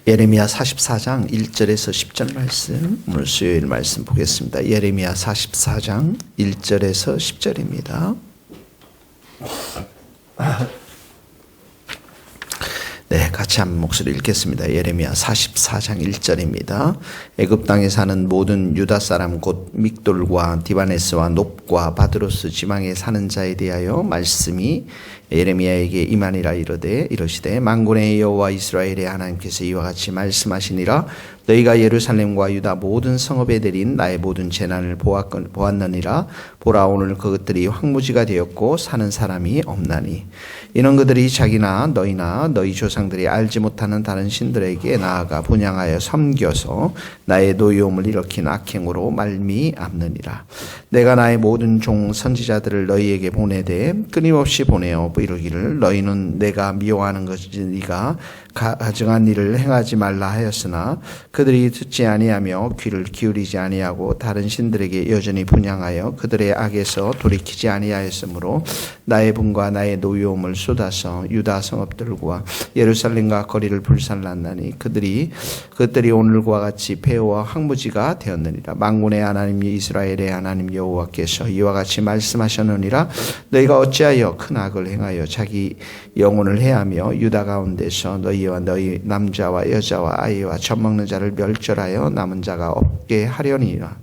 예레미야 44장 1절에서 10절 말씀, 오늘 수요일 말씀 보겠습니다. 예레미야 44장 1절에서 10절입니다. 네, 같이 한 목소리 읽겠습니다. 예레미야 44장 1절입니다. 애굽 땅에 사는 모든 유다 사람 곧 믹돌과 디바네스와 놉과 바드로스 지방에 사는 자에 대하여 말씀이 예레미야에게 임하니라 이르시되 만군의 여호와 이스라엘의 하나님께서 이와 같이 말씀하시니라. 너희가 예루살렘과 유다 모든 성읍에 내린 나의 모든 재난을 보았느니라. 보라, 오늘 그것들이 황무지가 되었고 사는 사람이 없나니 이는 그들이 자기나 너희나 너희 조상들이 알지 못하는 다른 신들에게 나아가 분향하여 섬겨서 나의 노여움을 일으킨 악행으로 말미암느니라. 내가 나의 모든 종 선지자들을 너희에게 보내되 끊임없이 보내어 이르기를 너희는 내가 미워하는 것이 네가 가증한 일을 행하지 말라 하였으나 그들이 듣지 아니하며 귀를 기울이지 아니하고 다른 신들에게 여전히 분향하여 그들의 악에서 돌이키지 아니하였으므로 나의 분과 나의 노여움을 쏟아서 유다 성읍들과 예루살렘과 거리를 불살랐나니 그들이 오늘과 같이 폐허와 황무지가 되었느니라. 만군의 하나님 이스라엘의 하나님 여호와께서 이와 같이 말씀하셨느니라. 너희가 어찌하여 큰 악을 행하여 자기 영혼을 해하며 유다 가운데서 너희와 너희 남자와 여자와 아이와 젖먹는 자를 멸절하여 남은 자가 없게 하려니라.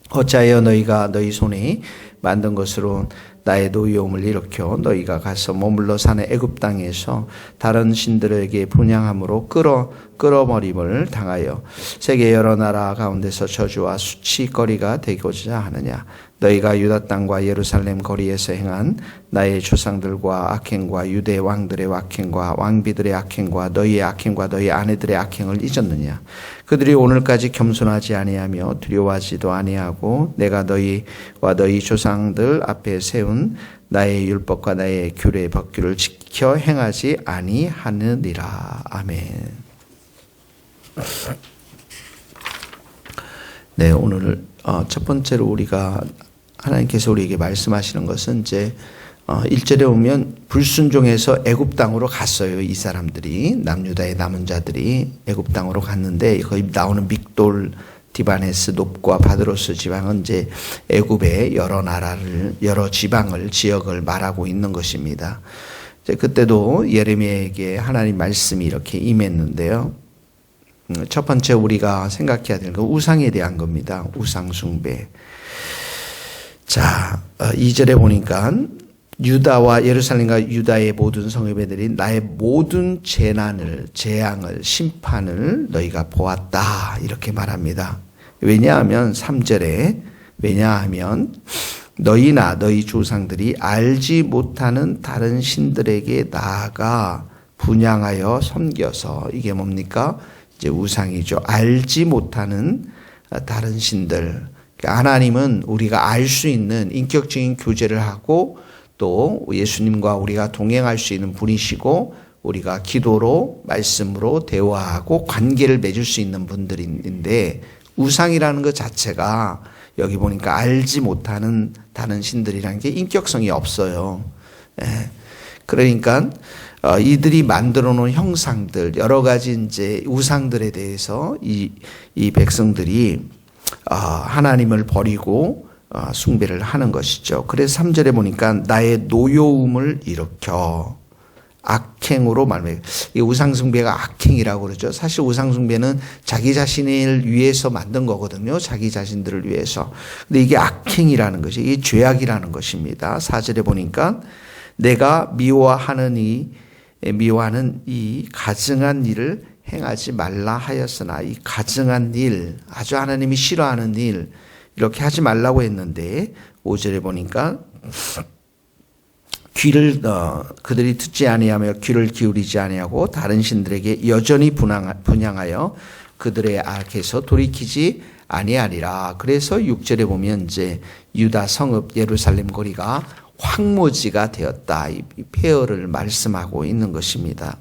어찌하여 너희가 너희 손이 만든 것으로 나의 노여움을 일으켜 너희가 가서 머물러 사는 애굽 땅에서 다른 신들에게 분향함으로 끌어버림을 당하여 세계 여러 나라 가운데서 저주와 수치거리가 되고자 하느냐. 너희가 유다 땅과 예루살렘 거리에서 행한 나의 조상들과 악행과 유대 왕들의 악행과 왕비들의 악행과 너희의 악행과 너희 아내들의 악행을 잊었느냐. 그들이 오늘까지 겸손하지 아니하며 두려워하지도 아니하고 내가 너희와 너희 조상들 앞에 세운 나의 율법과 나의 규례 법규를 지켜 행하지 아니하느니라. 아멘. 네, 오늘 첫 번째로 우리가 하나님께서 우리에게 말씀하시는 것은 이제 1절에 보면 불순종해서 애굽 땅으로 갔어요. 이 사람들이 남유다의 남은 자들이 애굽 땅으로 갔는데 거기 나오는 믹돌, 디바네스, 놉과 바드로스 지방은 이제 애굽의 여러 지방을 지역을 말하고 있는 것입니다. 이제 그때도 예레미야에게 하나님 말씀이 이렇게 임했는데요. 첫 번째 우리가 생각해야 되는 건 우상에 대한 겁니다. 우상 숭배. 자, 2절에 보니까 유다와 예루살렘과 유다의 모든 성읍에 내린 나의 모든 재난을, 재앙을, 심판을 너희가 보았다. 이렇게 말합니다. 왜냐하면 3절에 너희나 너희 조상들이 알지 못하는 다른 신들에게 나아가 분향하여 섬겨서 이게 뭡니까? 이제 우상이죠. 알지 못하는 다른 신들. 하나님은 우리가 알 수 있는 인격적인 교제를 하고 또 예수님과 우리가 동행할 수 있는 분이시고 우리가 기도로 말씀으로 대화하고 관계를 맺을 수 있는 분들인데 우상이라는 것 자체가 여기 보니까 알지 못하는 다른 신들이라는 게 인격성이 없어요. 그러니까 이들이 만들어 놓은 형상들 여러 가지 이제 우상들에 대해서 이 백성들이 하나님을 버리고 숭배를 하는 것이죠. 그래서 3절에 보니까 나의 노여움을 일으켜 악행으로 말해요. 이 우상숭배가 악행이라고 그러죠. 사실 우상숭배는 자기 자신을 위해서 만든 거거든요. 자기 자신들을 위해서. 근데 이게 악행이라는 것이 이게 죄악이라는 것입니다. 4절에 보니까 내가 미워하는 이 가증한 일을 행하지 말라 하였으나 이 가증한 일, 아주 하나님이 싫어하는 일 이렇게 하지 말라고 했는데 5절에 보니까 그들이 듣지 아니하며 귀를 기울이지 아니하고 다른 신들에게 여전히 분향하여 그들의 악에서 돌이키지 아니하리라. 그래서 6절에 보면 이제 유다 성읍 예루살렘 거리가 황무지가 되었다. 이 폐허를 말씀하고 있는 것입니다.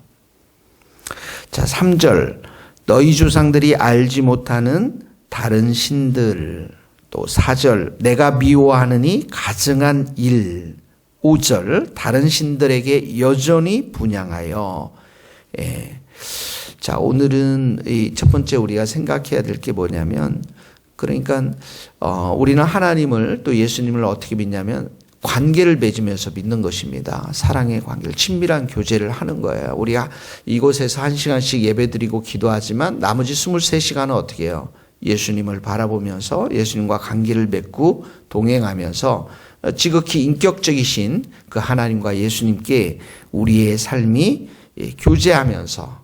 자, 3절 너희 조상들이 알지 못하는 다른 신들. 또 4절 내가 미워하느니 가증한 일. 5절 다른 신들에게 여전히 분향하여 자, 오늘은 이 첫 번째 우리가 생각해야 될 게 뭐냐면, 그러니까 우리는 하나님을 또 예수님을 어떻게 믿냐면 관계를 맺으면서 믿는 것입니다. 사랑의 관계를, 친밀한 교제를 하는 거예요. 우리가 이곳에서 1시간씩 예배드리고 기도하지만 나머지 23시간은 어떻게 해요? 예수님을 바라보면서 예수님과 관계를 맺고 동행하면서 지극히 인격적이신 그 하나님과 예수님께 우리의 삶이 교제하면서,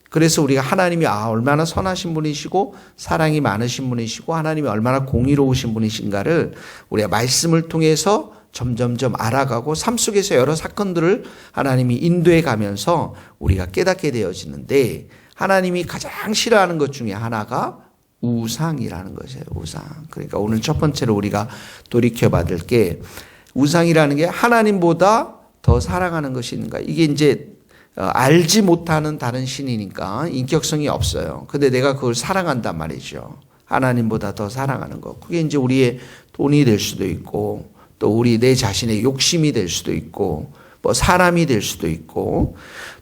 그래서 우리가 하나님이 얼마나 선하신 분이시고 사랑이 많으신 분이시고 하나님이 얼마나 공의로우신 분이신가를 우리가 말씀을 통해서 점점점 알아가고 삶 속에서 여러 사건들을 하나님이 인도해 가면서 우리가 깨닫게 되어지는데, 하나님이 가장 싫어하는 것 중에 하나가 우상이라는 것이에요. 우상. 그러니까 오늘 첫 번째로 우리가 돌이켜 받을 게, 우상이라는 게 하나님보다 더 사랑하는 것이 있는가. 이게 이제 알지 못하는 다른 신이니까 인격성이 없어요. 근데 내가 그걸 사랑한단 말이죠. 하나님보다 더 사랑하는 것. 그게 이제 우리의 돈이 될 수도 있고, 또 우리 내 자신의 욕심이 될 수도 있고, 뭐 사람이 될 수도 있고,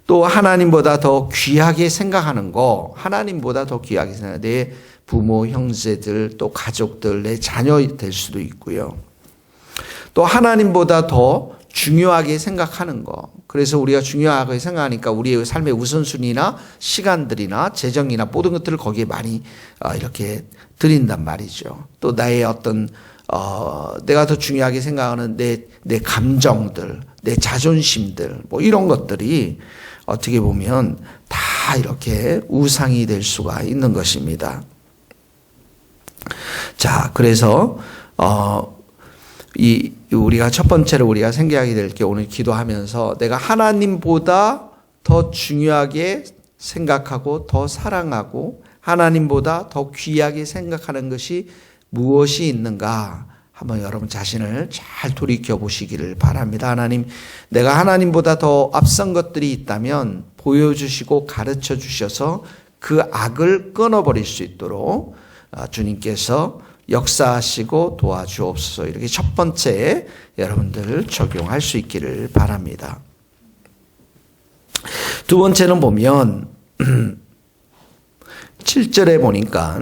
또 하나님보다 더 귀하게 생각하는 거, 하나님보다 더 귀하게 생각하는 내 부모, 형제들, 또 가족들, 내 자녀 될 수도 있고요. 또 하나님보다 더 중요하게 생각하는 거. 그래서 우리가 중요하게 생각하니까 우리의 삶의 우선순위나 시간들이나 재정이나 모든 것들을 거기에 많이 이렇게 드린단 말이죠. 또 나의 어떤 내가 더 중요하게 생각하는 내 감정들, 내 자존심들, 뭐 이런 것들이 어떻게 보면 다 이렇게 우상이 될 수가 있는 것입니다. 자, 그래서 우리가 첫 번째로 우리가 생각하게 될 게, 오늘 기도하면서 내가 하나님보다 더 중요하게 생각하고 더 사랑하고 하나님보다 더 귀하게 생각하는 것이 무엇이 있는가 한번 여러분 자신을 잘 돌이켜 보시기를 바랍니다. 하나님, 내가 하나님보다 더 앞선 것들이 있다면 보여주시고 가르쳐 주셔서 그 악을 끊어버릴 수 있도록 주님께서 역사하시고 도와주옵소서. 이렇게 첫 번째 여러분들 적용할 수 있기를 바랍니다. 두 번째는 보면 7절에 보니까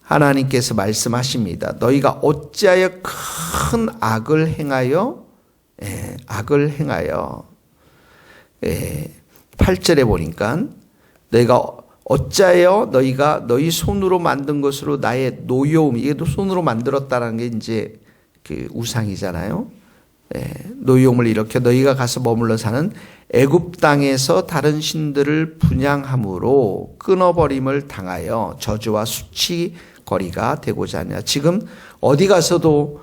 하나님께서 말씀하십니다. 너희가 어찌하여 큰 악을 행하여, 악을 행하여. 8절에 보니까 너희가 어찌하여 너희가 너희 손으로 만든 것으로 나의 노여움, 이게 또 손으로 만들었다는 게 이제 그 우상이잖아요. 노여움을 일으켜 너희가 가서 머물러 사는 애굽 땅에서 다른 신들을 분향함으로 끊어버림을 당하여 저주와 수치거리가 되고자 하냐. 지금 어디 가서도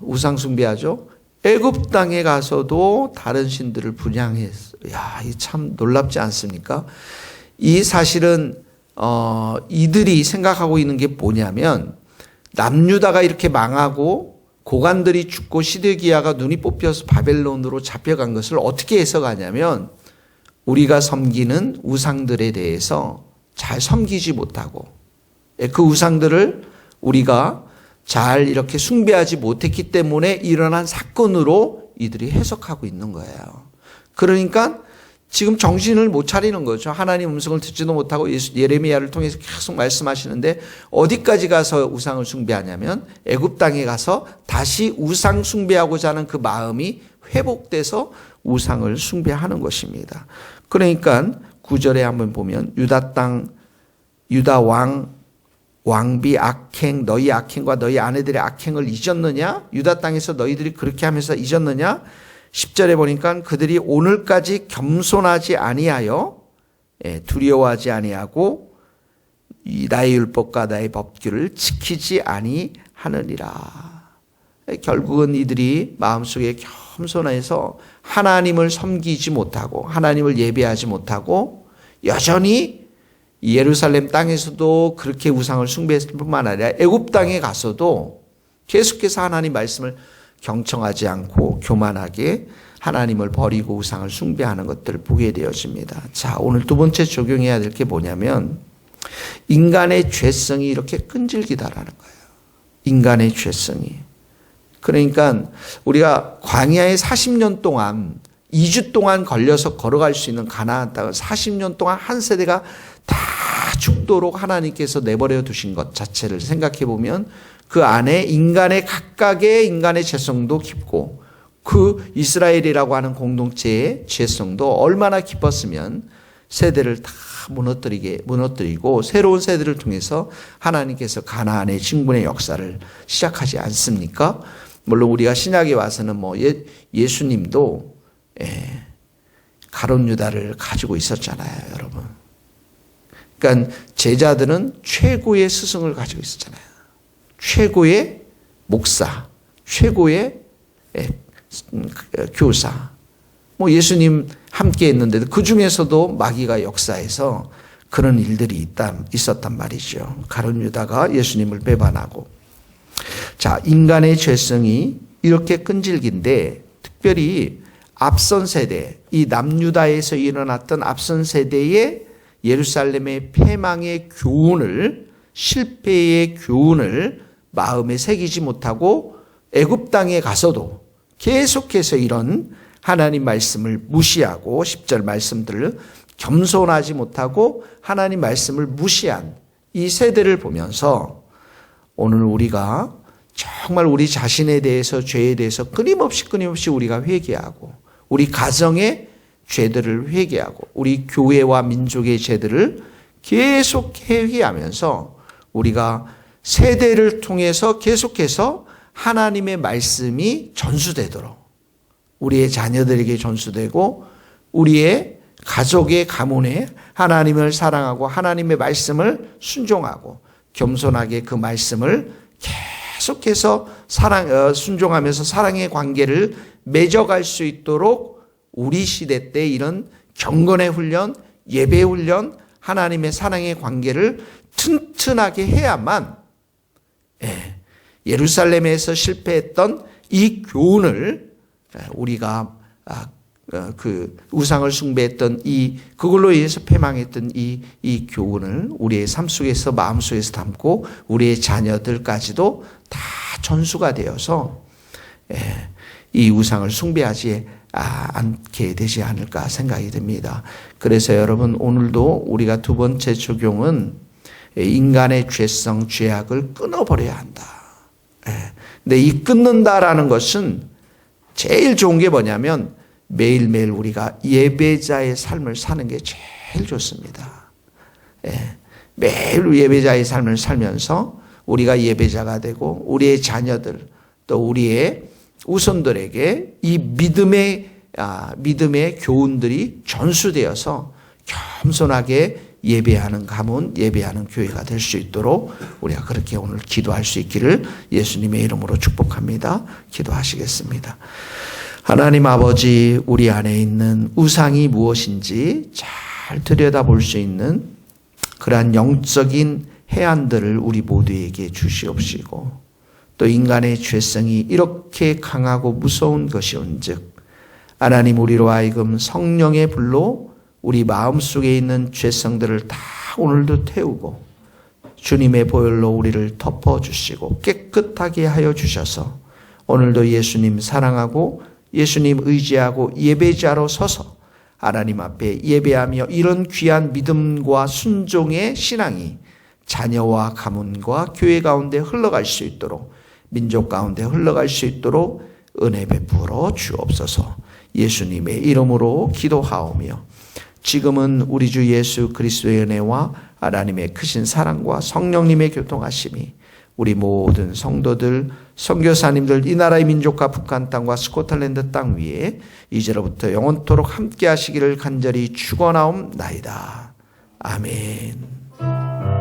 우상 숭배하죠. 애굽 땅에 가서도 다른 신들을 분향했어요. 야, 이 참 놀랍지 않습니까? 이 사실은 이들이 생각하고 있는 게 뭐냐면, 남유다가 이렇게 망하고 고관들이 죽고 시드기야가 눈이 뽑혀서 바벨론으로 잡혀간 것을 어떻게 해석하냐면, 우리가 섬기는 우상들에 대해서 잘 섬기지 못하고 그 우상들을 우리가 잘 이렇게 숭배하지 못했기 때문에 일어난 사건으로 이들이 해석하고 있는 거예요. 그러니까 지금 정신을 못 차리는 거죠. 하나님 음성을 듣지도 못하고 예레미야를 통해서 계속 말씀하시는데, 어디까지 가서 우상을 숭배하냐면 애굽 땅에 가서 다시 우상 숭배하고자 하는 그 마음이 회복돼서 우상을 숭배하는 것입니다. 그러니까 9절에 한번 보면 유다 땅, 유다 왕비 악행, 너희 악행과 너희 아내들의 악행을 잊었느냐? 유다 땅에서 너희들이 그렇게 하면서 잊었느냐? 10절에 보니까 그들이 오늘까지 겸손하지 아니하여 두려워하지 아니하고 나의 율법과 나의 법규를 지키지 아니하느니라. 결국은 이들이 마음속에 겸손해서 하나님을 섬기지 못하고 하나님을 예배하지 못하고 여전히 예루살렘 땅에서도 그렇게 우상을 숭배했을 뿐만 아니라 애굽 땅에 가서도 계속해서 하나님 말씀을 경청하지 않고 교만하게 하나님을 버리고 우상을 숭배하는 것들을 보게 되어집니다. 자, 오늘 두 번째 적용해야 될 게 뭐냐면, 인간의 죄성이 이렇게 끈질기다라는 거예요. 인간의 죄성이. 그러니까 우리가 광야에 40년 동안 2주 동안 걸려서 걸어갈 수 있는 가나안 땅을 40년 동안 한 세대가 죽도록 하나님께서 내버려 두신 것 자체를 생각해 보면 그 안에 인간의 각각의 인간의 죄성도 깊고 그 이스라엘이라고 하는 공동체의 죄성도 얼마나 깊었으면 세대를 다 무너뜨리고 새로운 세대를 통해서 하나님께서 가나안의 진군의 역사를 시작하지 않습니까? 물론 우리가 신약에 와서는 예수님도 가룟 유다를 가지고 있었잖아요, 여러분. 그러니까 제자들은 최고의 스승을 가지고 있었잖아요. 최고의 목사, 최고의 교사. 예수님 함께 했는데도 그 중에서도 마귀가 역사해서 그런 일들이 있었단 말이죠. 가룟 유다가 예수님을 배반하고. 자, 인간의 죄성이 이렇게 끈질긴데 특별히 앞선 세대, 이 남유다에서 일어났던 앞선 세대의 예루살렘의 패망의 교훈을, 실패의 교훈을 마음에 새기지 못하고 애굽 땅에 가서도 계속해서 이런 하나님 말씀을 무시하고 10절 말씀들을 겸손하지 못하고 하나님 말씀을 무시한 이 세대를 보면서 오늘 우리가 정말 우리 자신에 대해서 죄에 대해서 끊임없이 우리가 회개하고 우리 가정의 죄들을 회개하고 우리 교회와 민족의 죄들을 계속 회개하면서 우리가 세대를 통해서 계속해서 하나님의 말씀이 전수되도록 우리의 자녀들에게 전수되고 우리의 가족의 가문에 하나님을 사랑하고 하나님의 말씀을 순종하고 겸손하게 그 말씀을 계속해서 순종하면서 사랑의 관계를 맺어갈 수 있도록 우리 시대 때 이런 경건의 훈련, 예배 훈련, 하나님의 사랑의 관계를 튼튼하게 해야만 예루살렘에서 실패했던 이 교훈을 우리가 그 우상을 숭배했던 그걸로 인해서 패망했던 이 교훈을 우리의 삶 속에서 마음속에서 담고 우리의 자녀들까지도 다 전수가 되어서 이 우상을 숭배하지 않게 되지 않을까 생각이 듭니다. 그래서 여러분 오늘도 우리가 두 번째 적용은 인간의 죄성, 죄악을 끊어버려야 한다. 근데 이 끊는다라는 것은 제일 좋은 게 뭐냐면 매일매일 우리가 예배자의 삶을 사는 게 제일 좋습니다. 매일 예배자의 삶을 살면서 우리가 예배자가 되고 우리의 자녀들 또 우리의 우선들에게 이 믿음의 교훈들이 전수되어서 겸손하게 예배하는 가문, 예배하는 교회가 될 수 있도록 우리가 그렇게 오늘 기도할 수 있기를 예수님의 이름으로 축복합니다. 기도하시겠습니다. 하나님 아버지, 우리 안에 있는 우상이 무엇인지 잘 들여다볼 수 있는 그러한 영적인 해안들을 우리 모두에게 주시옵시고 또 인간의 죄성이 이렇게 강하고 무서운 것이온즉 하나님 우리로 하여금 성령의 불로 우리 마음속에 있는 죄성들을 다 오늘도 태우고 주님의 보혈로 우리를 덮어주시고 깨끗하게 하여 주셔서 오늘도 예수님 사랑하고 예수님 의지하고 예배자로 서서 하나님 앞에 예배하며 이런 귀한 믿음과 순종의 신앙이 자녀와 가문과 교회 가운데 흘러갈 수 있도록 민족 가운데 흘러갈 수 있도록 은혜 베풀어 주옵소서. 예수님의 이름으로 기도하오며 지금은 우리 주 예수 그리스도의 은혜와 하나님의 크신 사랑과 성령님의 교통하심이 우리 모든 성도들, 선교사님들, 이 나라의 민족과 북한 땅과 스코틀랜드 땅 위에 이제로부터 영원토록 함께 하시기를 간절히 축원하옵나이다. 아멘.